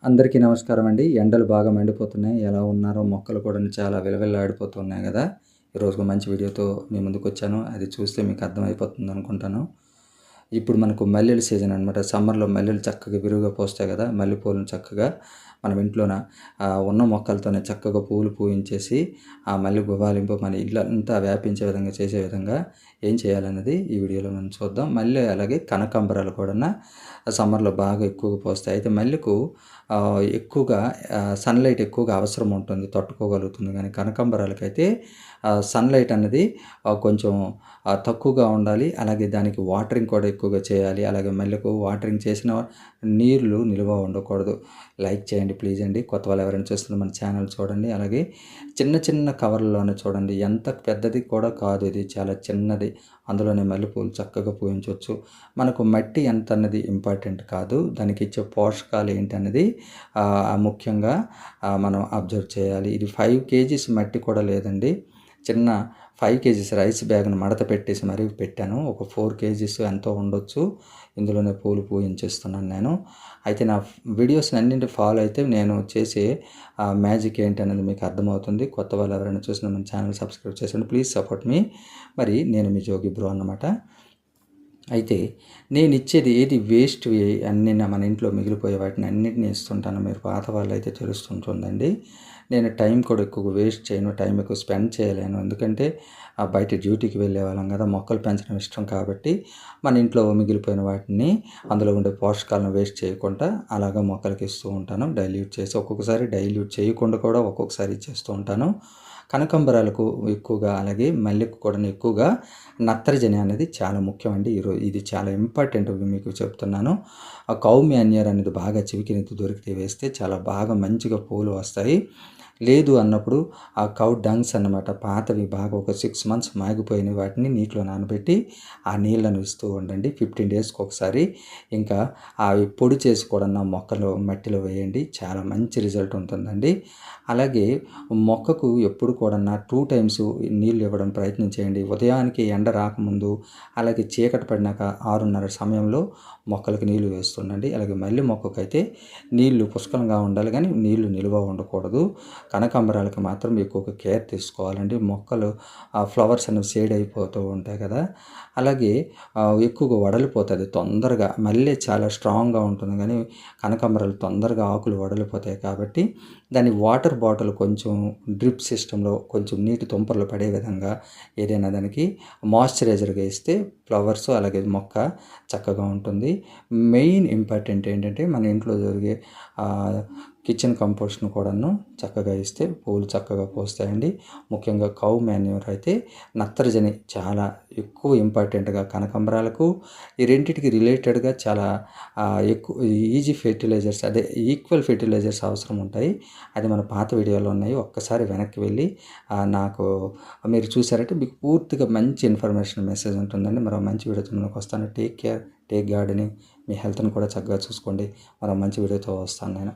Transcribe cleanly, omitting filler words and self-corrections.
అందరికీ నమస్కారం అండి. ఎండలు బాగా మండిపోతున్నాయి. ఎలా ఉన్నారో మొక్కలు కూడా చాలా విలవిల్లాడిపోతున్నాయి కదా! ఈరోజు మంచి వీడియోతో మీ ముందుకొచ్చాను. అది చూస్తే మీకు అర్థమైపోతుంది అనుకుంటాను. ఇప్పుడు మనకు మల్లెల సీజన్ అనమాట. సమ్మర్‌లో మల్లెలు చక్కగా విరివిగా పూస్తాయి కదా! మల్లెపూలను చక్కగా మనం ఇంట్లోన ఉన్న మొక్కలతోనే చక్కగా పువ్వులు పూయించేసి ఆ మల్లె గుబాళింపు మన ఇల్లంతా వ్యాపించే విధంగా చేసే విధంగా ఏం చేయాలన్నది ఈ వీడియోలో మనం చూద్దాం. మల్లె అలాగే కనకాంబరాలు కూడాను సమ్మర్‌లో బాగా ఎక్కువగా పూస్తాయి. అయితే మల్లెకు ఎక్కువగా సన్‌లైట్ ఎక్కువగా అవసరం ఉంటుంది. తట్టుకోగలుగుతుంది. కానీ కనకాంబరాలకైతే సన్‌లైట్ అన్నది కొంచెం తక్కువగా ఉండాలి. అలాగే దానికి వాటరింగ్ కూడా ఎక్కువగా చేయాలి. అలాగే మల్లెకు వాటరింగ్ చేసిన నీళ్లు నిల్వ ఉండకూడదు. లైక్ చేయండి ప్లీజ్ అండి. కొత్త వాళ్ళు ఎవరైనా చూస్తుంటే మన ఛానల్ చూడండి. అలాగే చిన్న చిన్న కవర్‌ల్లోనే చూడండి. ఎంత పెద్దది కూడా కాదు ఇది. చాలా చిన్నది. అందులోనే మల్లెపూలు చక్కగా పూయించవచ్చు. మనకు మట్టి ఎంత అన్నది ఇంపార్టెంట్ కాదు. దానికి ఇచ్చే పోషకాలు ఏంటన్నది ముఖ్యంగా మనం అబ్జర్వ్ చేయాలి. ఇది 5 కేజీస్ మట్టి కూడా లేదండి. చిన్న 5 కేజీస్ రైస్ బ్యాగ్‌ని మడత పెట్టేసి మరీ పెట్టాను. ఒక 4 కేజీస్ ఎంతో ఉండొచ్చు. ఇందులోనే పూలు పూయించేస్తున్నాను నేను. అయితే నా వీడియోస్‌ని అన్నింటిని ఫాలో అయితే నేను చేసే మ్యాజిక్ ఏంటనేది మీకు అర్థమవుతుంది. కొత్త వాళ్ళు ఎవరైనా చూసినా మన ఛానల్ సబ్స్క్రైబ్ చేయండి. ప్లీజ్ సపోర్ట్ మీ. మరి నేను మీ జోగి బ్రో అన్నమాట. అయితే నేనిచ్చేది ఏది వేస్ట్‌వి అన్నీ మన ఇంట్లో మిగిలిపోయే వాటిని అన్నిటిని ఇస్తుంటాను. మీరు పాత వాళ్ళైతే తెలుస్తుంటుందండి. నేను టైం కూడా ఎక్కువ వేస్ట్ చేయను. టైం ఎక్కువ స్పెండ్ చేయలేను. ఎందుకంటే బయట డ్యూటీకి వెళ్ళేవాళ్ళం కదా! మొక్కలు పెంచడం ఇష్టం కాబట్టి మన ఇంట్లో మిగిలిపోయిన వాటిని అందులో ఉండే పోషకాలను వేస్ట్ చేయకుండా అలాగా మొక్కలకి ఇస్తూ ఉంటాను. డైల్యూట్ చేసి ఒక్కొక్కసారి డైల్యూట్ చేయకుండా కూడా ఒక్కొక్కసారి ఇచ్చేస్తూ ఉంటాను. కనకాంబరాలకు ఎక్కువగా అలాగే మల్లెకు కూడా ఎక్కువగా నత్రజని అనేది చాలా ముఖ్యమండి. ఇది చాలా ఇంపార్టెంట్ మీకు చెప్తున్నాను. ఆ కౌ మాన్యూర్ అనేది బాగా చివికినెత్తి దొరికితే వేస్తే చాలా బాగా మంచిగా పూలు వస్తాయి. లేదు అన్నప్పుడు ఆ కౌ డంగ్స్ అన్నమాట పాతవి బాగా ఒక 6 మంత్స్ మాగిపోయిన వాటిని నీటిలో నానబెట్టి ఆ నీళ్ళను ఇస్తూ ఉండండి. 15 డేస్కి ఒకసారి. ఇంకా అవి పొడి చేసి కూడా మొక్కలు మట్టిలో వేయండి. చాలా మంచి రిజల్ట్ ఉంటుందండి. అలాగే మొక్కకు ఎప్పుడు కూడా 2 టైమ్స్ నీళ్ళు ఇవ్వడం ప్రయత్నం చేయండి. ఉదయానికి ఎండ రాకముందు అలాగే చీకటి పడినాక 6:30 సమయంలో మొక్కలకు నీళ్లు వేస్తుండండి. అలాగే మల్లె మొక్కకైతే నీళ్లు పుష్కలంగా ఉండాలి కానీ నీళ్లు నిల్వ ఉండకూడదు. కనకాంబరాలకు మాత్రం ఎక్కువగా కేర్ తీసుకోవాలండి. మొక్కలు ఫ్లవర్స్ అనేవి షేడ్ అయిపోతూ ఉంటాయి కదా! అలాగే ఎక్కువగా వడలిపోతుంది తొందరగా. మల్లె చాలా స్ట్రాంగ్గా ఉంటుంది కానీ కనకాంబరాలు తొందరగా ఆకులు వడలిపోతాయి కాబట్టి దాని వాటర్ బాటిల్ కొంచెం డ్రిప్ సిస్టంలో కొంచెం నీటి తుంపర్లు పడే విధంగా ఏదైనా దానికి మాయిశ్చరైజర్గా ఇస్తే ఫ్లవర్స్ అలాగే మొక్క చక్కగా ఉంటుంది. మెయిన్ ఇంపార్టెంట్ ఏంటంటే మన ఇంట్లో జరిగే కిచెన్ కంపోస్ట్ను కూడాను చక్కగా ఇస్తే పూలు చక్కగా పూస్తాయండి. ముఖ్యంగా కౌ మాన్యూర్ అయితే నత్రజని చాలా ఎక్కువ ఇంపార్టెంట్గా కనకాంబరాలకు ఈ రెండిటికి రిలేటెడ్గా చాలా ఎక్కువ ఈజీ ఫెర్టిలైజర్స్ అదే ఈక్వల్ ఫెర్టిలైజర్స్ అవసరం ఉంటాయి. అది మన పాత వీడియోలో ఉన్నాయి. ఒక్కసారి వెనక్కి వెళ్ళి నాకు మీరు చూసారంటే మీకు పూర్తిగా మంచి ఇన్ఫర్మేషన్ మెసేజ్ ఉంటుందండి. మరో మంచి వీడియోతో ముందుకు వస్తాను. Take care, take gardening. మీ హెల్త్ని కూడా చక్కగా చూసుకోండి. మరో మంచి వీడియోతో వస్తాను నేను.